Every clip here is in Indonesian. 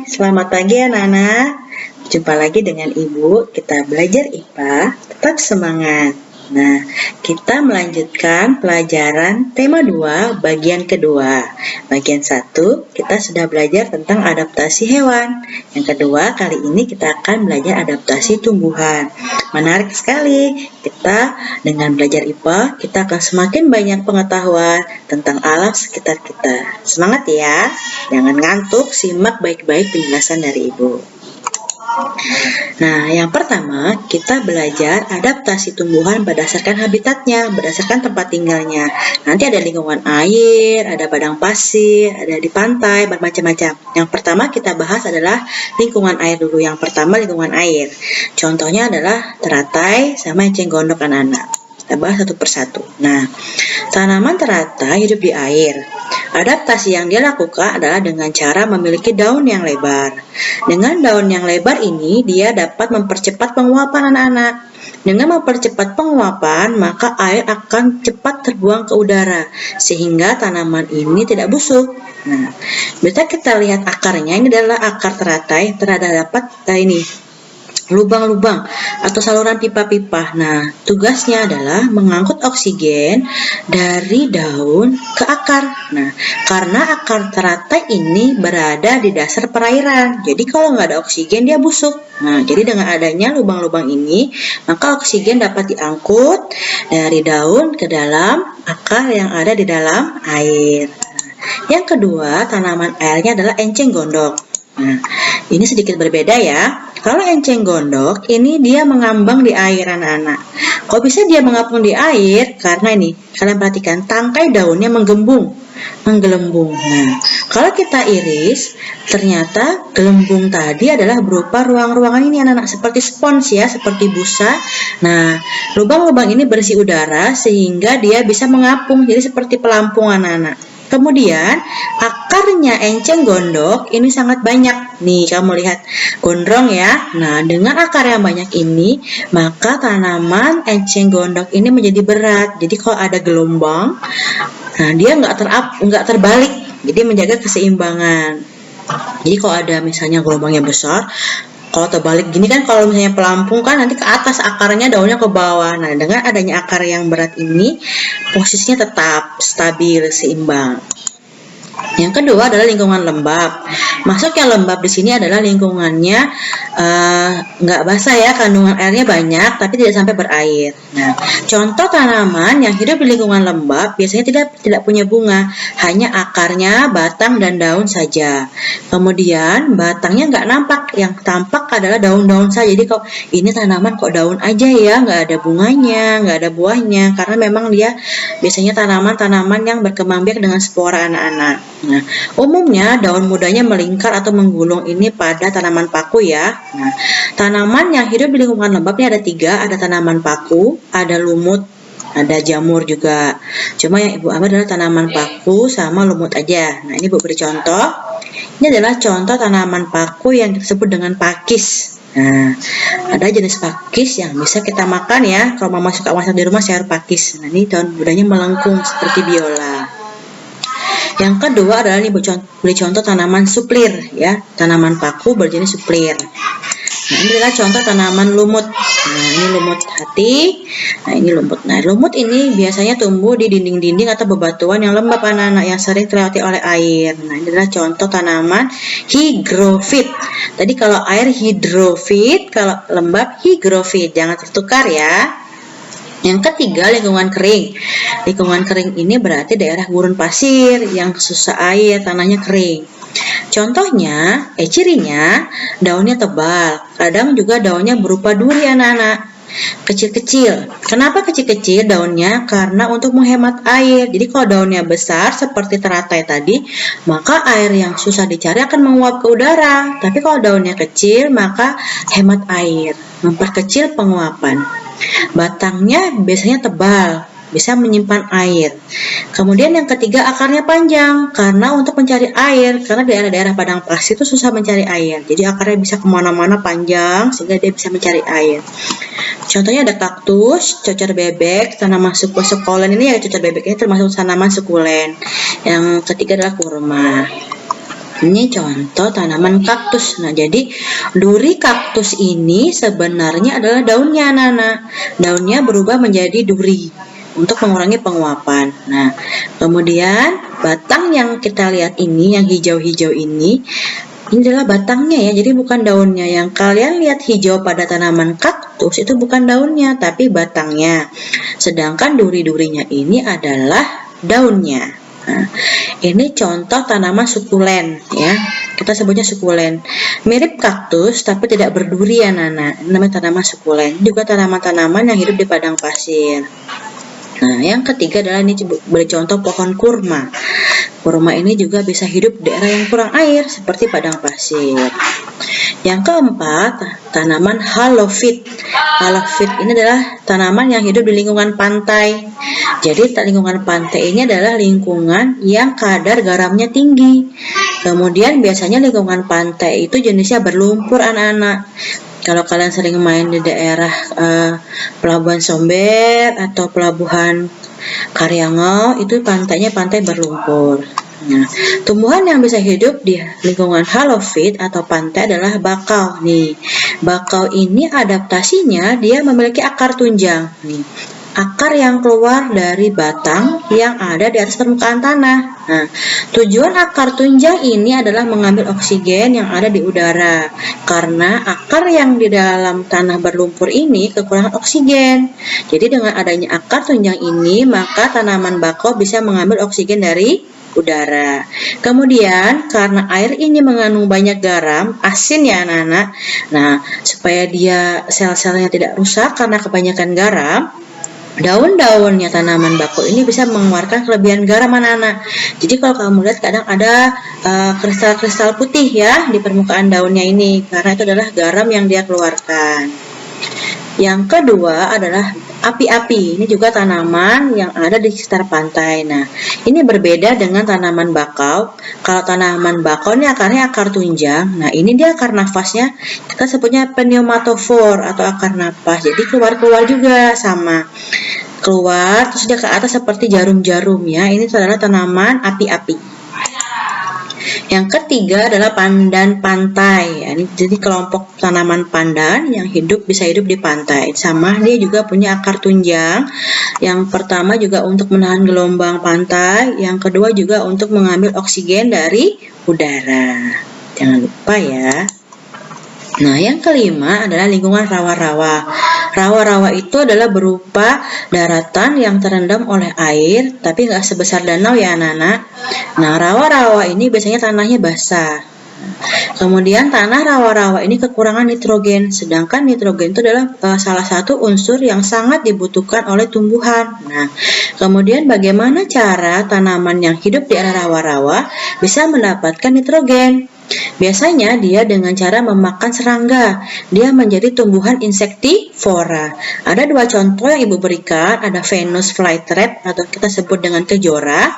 Selamat pagi anak-anak. Jumpa lagi dengan Ibu, kita belajar IPA, tetap semangat. Nah, kita melanjutkan pelajaran tema 2, bagian kedua. Bagian 1, kita sudah belajar tentang adaptasi hewan. Yang kedua, kali ini kita akan belajar adaptasi tumbuhan. Menarik sekali, kita dengan belajar IPA, kita akan semakin banyak pengetahuan tentang alam sekitar kita. Semangat ya, jangan ngantuk, simak baik-baik penjelasan dari Ibu. Nah, yang pertama kita belajar adaptasi tumbuhan berdasarkan habitatnya, berdasarkan tempat tinggalnya. Nanti ada lingkungan air, ada padang pasir, ada di pantai, bermacam-macam. Yang pertama kita bahas adalah lingkungan air dulu. Yang pertama lingkungan air. Contohnya adalah teratai sama enceng gondok anak-anak. Kita bahas satu persatu. Nah, tanaman teratai hidup di air. Adaptasi yang dia lakukan adalah dengan cara memiliki daun yang lebar. Dengan daun yang lebar ini, dia dapat mempercepat penguapan anak-anak. Dengan mempercepat penguapan, maka air akan cepat terbuang ke udara, sehingga tanaman ini tidak busuk. Nah, bisa kita lihat akarnya, ini adalah akar teratai, terdapat lubang-lubang atau saluran pipa-pipa. Nah, tugasnya adalah mengangkut oksigen dari daun ke akar. Nah, karena akar teratai ini berada di dasar perairan, jadi kalau nggak ada oksigen dia busuk. Nah, jadi dengan adanya lubang-lubang ini, maka oksigen dapat diangkut dari daun ke dalam akar yang ada di dalam air. Nah, yang kedua, tanaman airnya adalah enceng gondok. Nah, ini sedikit berbeda ya. Kalau enceng gondok, ini dia mengambang di air anak-anak. Kok bisa dia mengapung di air? Karena ini, kalian perhatikan, tangkai daunnya menggelembung. Nah, kalau kita iris, ternyata gelembung tadi adalah berupa ruang-ruangan ini anak-anak, seperti spons ya, seperti busa. Nah, lubang-lubang ini berisi udara sehingga dia bisa mengapung, jadi seperti pelampung anak-anak. Kemudian akarnya enceng gondok ini sangat banyak. Nih kamu lihat gondrong ya. Nah, dengan akar yang banyak ini, maka tanaman enceng gondok ini menjadi berat. Jadi kalau ada gelombang, nah dia nggak terbalik. Jadi menjaga keseimbangan. Jadi kalau ada misalnya gelombangnya besar, kalau terbalik gini kan, kalau misalnya pelampung kan nanti ke atas akarnya, daunnya ke bawah. Nah, dengan adanya akar yang berat ini, posisinya tetap stabil, seimbang. Yang kedua adalah lingkungan lembab. Masuk yang lembab di sini adalah lingkungannya nggak basah ya, kandungan airnya banyak tapi tidak sampai berair. Nah, contoh tanaman yang hidup di lingkungan lembab biasanya tidak punya bunga, hanya akarnya, batang dan daun saja. Kemudian batangnya nggak nampak, yang tampak adalah daun-daun saja. Jadi kok ini tanaman kok daun aja ya, nggak ada bunganya, nggak ada buahnya, karena memang dia biasanya tanaman-tanaman yang berkembang biak dengan spora anak-anak. Nah, umumnya daun mudanya melingkar atau menggulung ini pada tanaman paku ya. Nah, tanaman yang hidup di lingkungan lembab ini ada 3, ada tanaman paku, ada lumut, ada jamur juga. Cuma yang Ibu ambil adalah tanaman paku sama lumut aja. Nah, ini Ibu beri contoh. Ini adalah contoh tanaman paku yang disebut dengan pakis. Nah, ada jenis pakis yang bisa kita makan ya. Kalau mama suka masak di rumah sayur pakis. Nah, ini daun mudanya melengkung seperti biola. Yang kedua adalah ini beri contoh tanaman suplir ya, tanaman paku berjenis suplir. Nah, ini adalah contoh tanaman lumut. Nah, ini lumut hati. Nah, ini lumut. Nah, lumut ini biasanya tumbuh di dinding-dinding atau bebatuan yang lembab anak-anak, yang sering terlewati oleh air. Nah, ini adalah contoh tanaman higrofit. Tadi kalau air hidrofit, kalau lembab higrofit. Jangan tertukar ya. Yang ketiga, lingkungan kering. Lingkungan kering ini berarti daerah gurun pasir yang susah air, tanahnya kering. Contohnya, cirinya daunnya tebal, kadang juga daunnya berupa duri anak-anak, kecil-kecil. Kenapa kecil-kecil daunnya? Karena untuk menghemat air. Jadi kalau daunnya besar seperti teratai tadi, maka air yang susah dicari akan menguap ke udara. Tapi kalau daunnya kecil, maka hemat air, memperkecil penguapan. Batangnya biasanya tebal, bisa menyimpan air. Kemudian yang ketiga, akarnya panjang, karena untuk mencari air, karena daerah-daerah padang pasir itu susah mencari air. Jadi akarnya bisa kemana-mana panjang, sehingga dia bisa mencari air. Contohnya ada kaktus, cocer bebek, tanaman sukulen ini ya, cocer bebek ini termasuk tanaman sukulen. Yang ketiga adalah kurma. Ini contoh tanaman kaktus. Nah, jadi duri kaktus ini sebenarnya adalah daunnya, anak-anak. Daunnya berubah menjadi duri untuk mengurangi penguapan. Nah, kemudian batang yang kita lihat ini, yang hijau-hijau ini adalah batangnya ya, jadi bukan daunnya. Yang kalian lihat hijau pada tanaman kaktus itu bukan daunnya, tapi batangnya. Sedangkan duri-durinya ini adalah daunnya. Nah, ini contoh tanaman sukulen ya. Kita sebutnya sukulen. Mirip kaktus tapi tidak berduri ya, Nana. Namanya tanaman sukulen. Juga tanaman-tanaman yang hidup di padang pasir. Nah, yang ketiga adalah ini beri contoh pohon kurma. Kurma ini juga bisa hidup di daerah yang kurang air seperti padang pasir. Yang keempat, tanaman halofit. Halofit ini adalah tanaman yang hidup di lingkungan pantai. Jadi lingkungan pantai ini adalah lingkungan yang kadar garamnya tinggi. Kemudian biasanya lingkungan pantai itu jenisnya berlumpur, anak-anak. Kalau kalian sering main di daerah Pelabuhan Somber atau Pelabuhan Karyangau, itu pantainya pantai berlumpur. Nah, tumbuhan yang bisa hidup di lingkungan halofit atau pantai adalah bakau. Nih, bakau ini adaptasinya dia memiliki akar tunjang. Nih, akar yang keluar dari batang yang ada di atas permukaan tanah. Nah, tujuan akar tunjang ini adalah mengambil oksigen yang ada di udara. Karena akar yang di dalam tanah berlumpur ini kekurangan oksigen. Jadi dengan adanya akar tunjang ini, maka tanaman bakau bisa mengambil oksigen dari udara. Kemudian karena air ini mengandung banyak garam, asin ya anak-anak. Nah, supaya dia sel-selnya tidak rusak karena kebanyakan garam, daun-daunnya tanaman bakau ini bisa mengeluarkan kelebihan garam, anak-anak. Jadi kalau kamu lihat kadang ada kristal-kristal putih ya di permukaan daunnya ini, karena itu adalah garam yang dia keluarkan. Yang kedua adalah api-api. Ini juga tanaman yang ada di sekitar pantai. Nah, ini berbeda dengan tanaman bakau. Kalau tanaman bakau ini akarnya akar tunjang. Nah, ini dia akar nafasnya kita sebutnya pneumatofor atau akar nafas. Jadi keluar-keluar juga sama. Keluar terus dia ke atas seperti jarum-jarum ya. Ini adalah tanaman api-api. Yang ketiga adalah pandan pantai. Ini jadi kelompok tanaman pandan yang bisa hidup di pantai. Sama dia juga punya akar tunjang. Yang pertama juga untuk menahan gelombang pantai. Yang kedua juga untuk mengambil oksigen dari udara. Jangan lupa ya. Nah, yang kelima adalah lingkungan rawa-rawa. Rawa-rawa itu adalah berupa daratan yang terendam oleh air, tapi nggak sebesar danau ya anak-anak. Nah, rawa-rawa ini biasanya tanahnya basah. Kemudian tanah rawa-rawa ini kekurangan nitrogen, sedangkan nitrogen itu adalah salah satu unsur yang sangat dibutuhkan oleh tumbuhan. Nah, kemudian bagaimana cara tanaman yang hidup di area rawa-rawa bisa mendapatkan nitrogen? Biasanya dia dengan cara memakan serangga. Dia menjadi tumbuhan insektivora. Ada dua contoh yang ibu berikan, ada Venus flytrap atau kita sebut dengan kejora.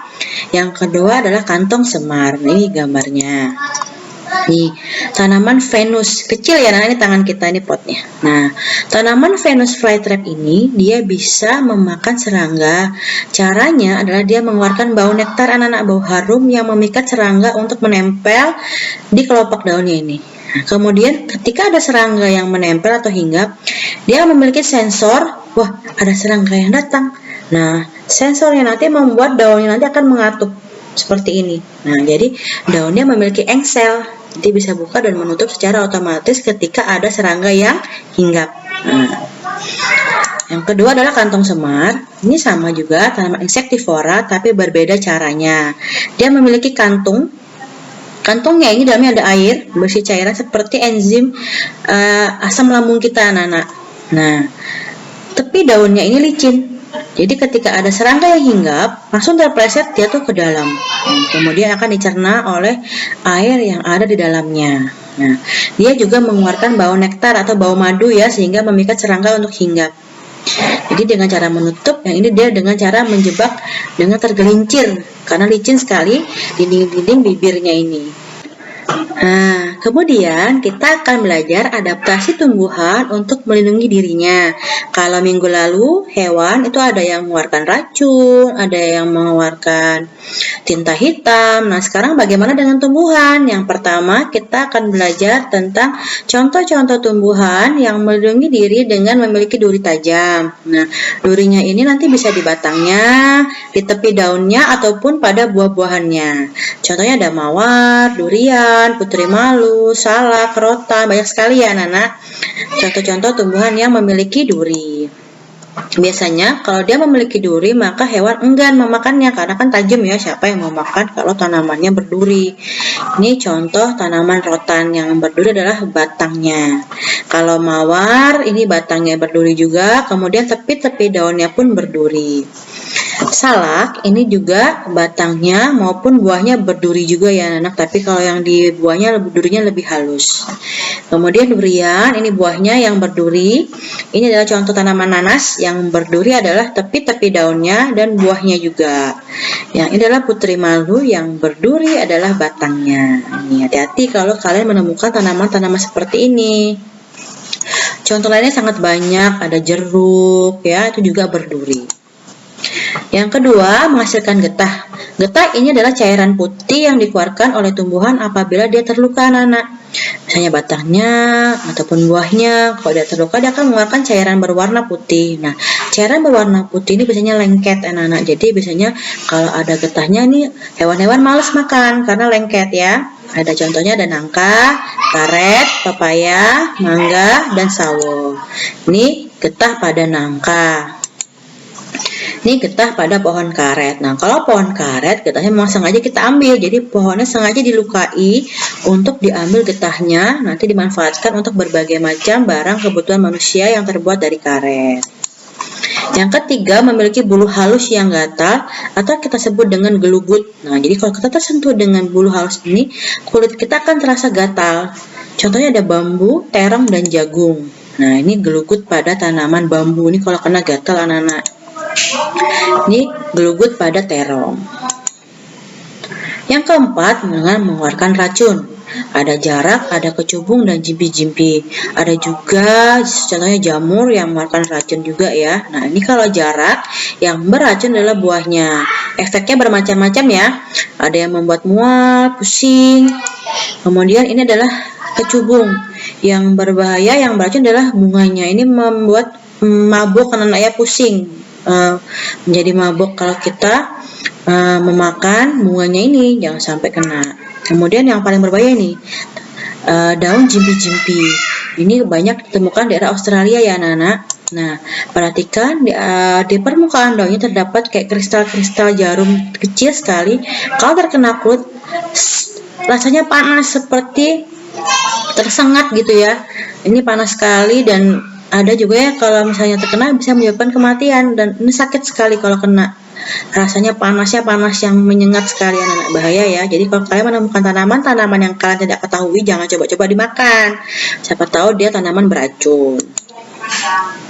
Yang kedua adalah kantong semar. Ini gambarnya. Nih, tanaman Venus kecil ya, nah ini tangan kita, ini potnya. Nah, tanaman Venus flytrap ini dia bisa memakan serangga. Caranya adalah dia mengeluarkan bau nektar, anak-anak, bau harum yang memikat serangga untuk menempel di kelopak daunnya ini. Nah, kemudian ketika ada serangga yang menempel atau hinggap, dia memiliki sensor, wah ada serangga yang datang. Nah, sensornya nanti membuat daunnya nanti akan mengatup seperti ini. Nah, jadi daunnya memiliki engsel. Jadi bisa buka dan menutup secara otomatis ketika ada serangga yang hinggap. Nah, yang kedua adalah kantong semar. Ini sama juga tanaman insektivora tapi berbeda caranya. Dia memiliki kantung. Kantungnya ini dalamnya ada air, berisi cairan seperti enzim asam lambung kita, anak-anak. Nah, tepi daunnya ini licin. Jadi ketika ada serangga yang hinggap, langsung terpleset dia tuh ke dalam. Kemudian akan dicerna oleh air yang ada di dalamnya. Nah, dia juga mengeluarkan bau nektar atau bau madu ya, sehingga memikat serangga untuk hinggap. Jadi dengan cara menutup, yang ini dia dengan cara menjebak dengan tergelincir karena licin sekali dinding-dinding bibirnya ini. Nah, kemudian kita akan belajar adaptasi tumbuhan untuk melindungi dirinya. Kalau minggu lalu hewan itu ada yang mengeluarkan racun, ada yang mengeluarkan tinta hitam. Nah, sekarang bagaimana dengan tumbuhan? Yang pertama, kita akan belajar tentang contoh-contoh tumbuhan yang melindungi diri dengan memiliki duri tajam. Nah, durinya ini nanti bisa di batangnya, di tepi daunnya, ataupun pada buah-buahannya. Contohnya ada mawar, durian, putri malu, salak, rotan, banyak sekali ya anak-anak. Contoh-contoh tumbuhan yang memiliki duri. Biasanya kalau dia memiliki duri maka hewan enggan memakannya karena kan tajam ya, siapa yang mau makan kalau tanamannya berduri. Ini contoh tanaman rotan yang berduri adalah batangnya. Kalau mawar ini batangnya berduri juga, kemudian tepi-tepi daunnya pun berduri. Salak ini juga batangnya maupun buahnya berduri juga ya anak, tapi kalau yang di buahnya durinya lebih halus. Kemudian durian ini buahnya yang berduri. Ini adalah contoh tanaman nanas yang berduri adalah tepi-tepi daunnya dan buahnya juga. Yang ini adalah putri malu yang berduri adalah batangnya. Ini hati-hati kalau kalian menemukan tanaman-tanaman seperti ini. Contoh lainnya sangat banyak, ada jeruk ya, itu juga berduri. Yang kedua, menghasilkan getah. Getah ini adalah cairan putih yang dikeluarkan oleh tumbuhan apabila dia terluka anak-anak. Misalnya batangnya ataupun buahnya, kalau dia terluka dia akan mengeluarkan cairan berwarna putih. Nah, cairan berwarna putih ini biasanya lengket anak-anak. Jadi biasanya kalau ada getahnya nih hewan-hewan malas makan karena lengket ya. Ada contohnya ada nangka, karet, pepaya, mangga, dan sawo. Ini getah pada nangka. Ini getah pada pohon karet. Nah, kalau pohon karet getahnya memang sengaja kita ambil. Jadi pohonnya sengaja dilukai untuk diambil getahnya, nanti dimanfaatkan untuk berbagai macam barang kebutuhan manusia yang terbuat dari karet. Yang ketiga, memiliki bulu halus yang gatal atau kita sebut dengan gelugut. Nah, jadi kalau kita tersentuh dengan bulu halus ini, kulit kita akan terasa gatal. Contohnya ada bambu, terong, dan jagung. Nah, ini gelugut pada tanaman bambu. Ini kalau kena gatal anak-anak. Ini gelugut pada terong. Yang keempat, dengan mengeluarkan racun. Ada jarak, ada kecubung, dan jimpi-jimpi. Ada juga contohnya jamur yang mengeluarkan racun juga ya. Nah, ini kalau jarak yang beracun adalah buahnya. Efeknya bermacam-macam ya. Ada yang membuat mual, pusing. Kemudian ini adalah kecubung. Yang berbahaya, yang beracun adalah bunganya. Ini membuat mabuk karena ya pusing. Menjadi mabuk kalau kita memakan bunganya ini, jangan sampai kena. Kemudian yang paling berbahaya ini daun jimpi-jimpi. Ini banyak ditemukan di daerah Australia ya anak-anak. Nah, perhatikan di permukaan daunnya terdapat kayak kristal-kristal jarum kecil sekali. Kalau terkena kulit rasanya panas seperti tersengat gitu ya. Ini panas sekali dan ada juga ya kalau misalnya terkena bisa menyebabkan kematian dan ini sakit sekali kalau kena. Rasanya panasnya panas yang menyengat sekali anak-anak, bahaya ya. Jadi kalau kalian menemukan tanaman-tanaman yang kalian tidak ketahui, jangan coba-coba dimakan. Siapa tahu dia tanaman beracun.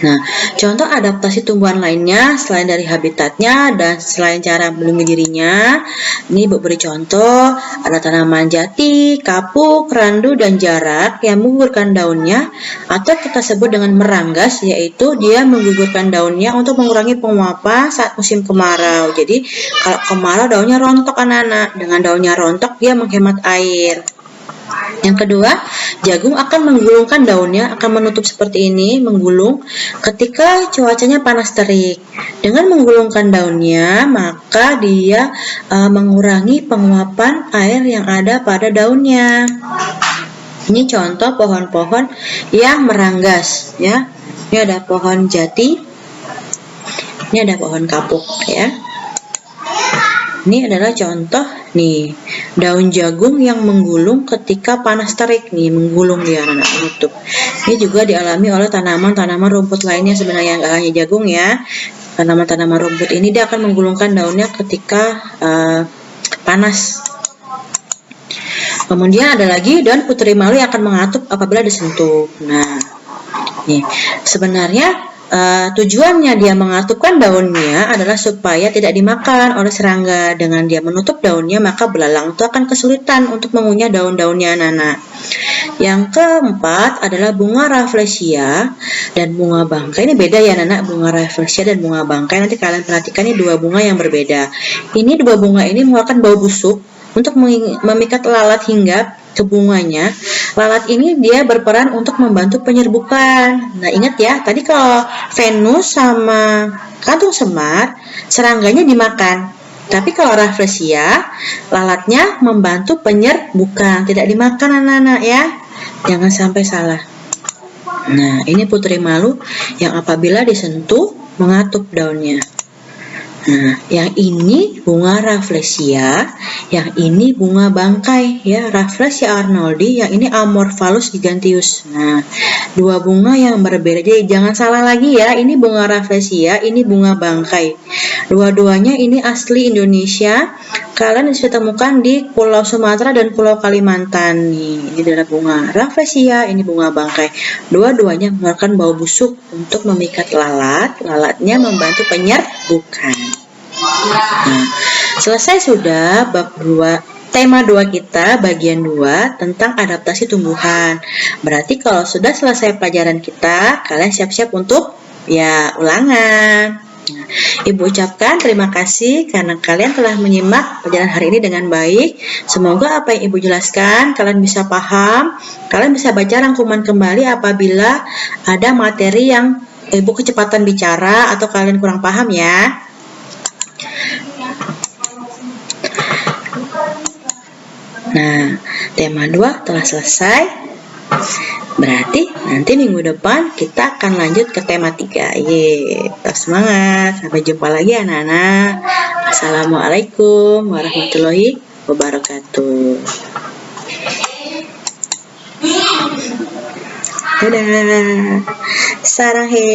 Nah, contoh adaptasi tumbuhan lainnya selain dari habitatnya dan selain cara melindungi dirinya, ini Ibu beri contoh, ada tanaman jati, kapuk, randu, dan jarak yang menggugurkan daunnya atau kita sebut dengan meranggas, yaitu dia menggugurkan daunnya untuk mengurangi penguapan saat musim kemarau. Jadi kalau kemarau daunnya rontok anak-anak, dengan daunnya rontok dia menghemat air. Yang kedua, jagung akan menggulungkan daunnya, akan menutup seperti ini, menggulung ketika cuacanya panas terik. Dengan menggulungkan daunnya, maka dia mengurangi penguapan air yang ada pada daunnya. Ini contoh pohon-pohon yang meranggas ya. Ini ada pohon jati, ini ada pohon kapuk ya. Ini adalah contoh nih, daun jagung yang menggulung ketika panas terik nih, menggulung dia anak menutup. Ini juga dialami oleh tanaman-tanaman rumput lainnya sebenarnya, nggak hanya jagung ya. Tanaman-tanaman rumput ini dia akan menggulungkan daunnya ketika panas. Kemudian ada lagi daun putri malu yang akan mengatup apabila disentuh. Nah, nih sebenarnya tujuannya dia mengatupkan daunnya adalah supaya tidak dimakan oleh serangga. Dengan dia menutup daunnya, maka belalang itu akan kesulitan untuk mengunyah daun-daunnya anak-anak. Yang keempat adalah bunga rafflesia dan bunga bangkai. Ini beda ya anak, bunga rafflesia dan bunga bangkai. Nanti kalian perhatikan ini dua bunga yang berbeda. Ini dua bunga ini mengeluarkan bau busuk untuk memikat lalat hinggap ke bunganya. Lalat ini dia berperan untuk membantu penyerbukan. Nah ingat ya, tadi kalau Venus sama kantung semar, serangganya dimakan. Tapi kalau rafflesia, lalatnya membantu penyerbukan, tidak dimakan anak-anak ya. Jangan sampai salah. Nah, ini putri malu yang apabila disentuh mengatup daunnya. Nah, yang ini bunga rafflesia, yang ini bunga bangkai ya, Rafflesia arnoldi, yang ini Amorphalus giganteus. Nah, dua bunga yang berbeda. Jadi jangan salah lagi ya, ini bunga rafflesia, ini bunga bangkai. Dua-duanya ini asli Indonesia. Kalian bisa temukan di Pulau Sumatera dan Pulau Kalimantan. Nih, ini adalah bunga rafflesia, ini bunga bangkai. Dua-duanya mengeluarkan bau busuk untuk memikat lalat. Lalatnya membantu penyerbukan. Nah, selesai sudah bab 2. Tema 2 kita bagian 2 tentang adaptasi tumbuhan. Berarti kalau sudah selesai pelajaran kita, kalian siap-siap untuk ya ulangan. Nah, Ibu ucapkan terima kasih karena kalian telah menyimak pelajaran hari ini dengan baik. Semoga apa yang Ibu jelaskan kalian bisa paham. Kalian bisa baca rangkuman kembali apabila ada materi yang Ibu kecepatan bicara atau kalian kurang paham ya. Nah, tema 2 telah selesai. Berarti nanti minggu depan kita akan lanjut ke tema 3. Tetap semangat. Sampai jumpa lagi anak-anak. Assalamualaikum warahmatullahi wabarakatuh. Dadah. Sarang he.